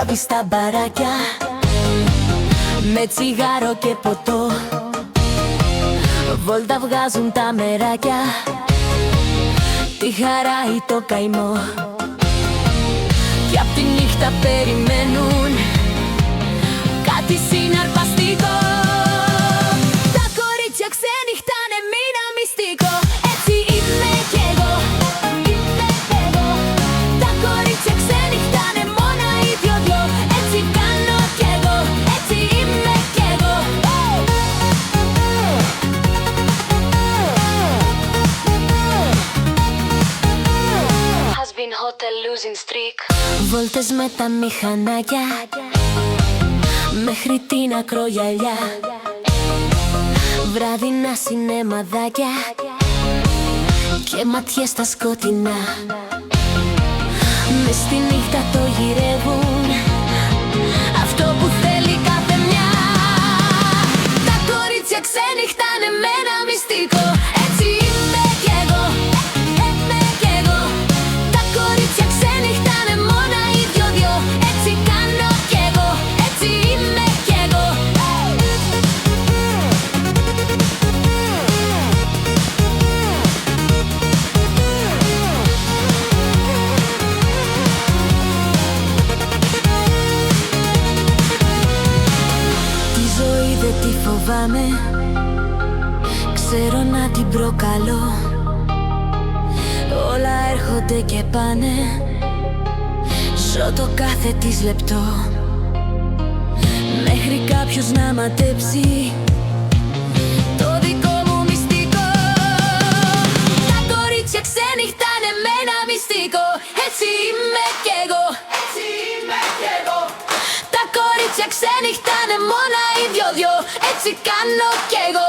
βράδυ στα μπαράκια, με τσιγάρο και ποτό, βόλτα βγάζουν τα μεράκια, τη χαρά ή το καημό. Κι απ' τη νύχτα περιμένουν κάτι συναρπαστικό. Τα κορίτσια ξενυχτάνε με ένα μυστικό. Έτσι είμαι κι εγώ, είμαι κι εγώ. Τα κορίτσια ξενυχτάνε μόνα οι δυο-δυο. Έτσι κάνω κι εγώ, έτσι είμαι κι εγώ. Has been hotel losing streak. Βόλτες με τα μηχανάκια μέχρι την ακρογιαλιά, βράδινα σινεμαδάκια και ματιές στα σκοτεινά. Μες στη νύχτα το γυρεύουν αυτό που θέλει κάθε μια. Τα κορίτσια ξενυχτάνε με ένα μυστικό. Έτσι είμαι κι εγώ, είμαι κι εγώ. Τα κορίτσια ξενυχτάνε μόνα οι δυο-δυο. Έτσι κάνω κι εγώ, έτσι είμαι κι εγώ. Τη ζωή δεν τη φοβάμαι, ξέρω να την προκαλώ. Όλα έρχονται και πάνε, ζω το κάθε της λεπτό, μέχρι κάποιος να ματέψει το δικό μου μυστικό. Τα κορίτσια ξενυχτάνε με ένα μυστικό. Έτσι είμαι κι εγώ, έτσι είμαι κι εγώ. Τα κορίτσια ξενυχτάνε μόνα οι δυο-δυο. Έτσι κάνω κι εγώ.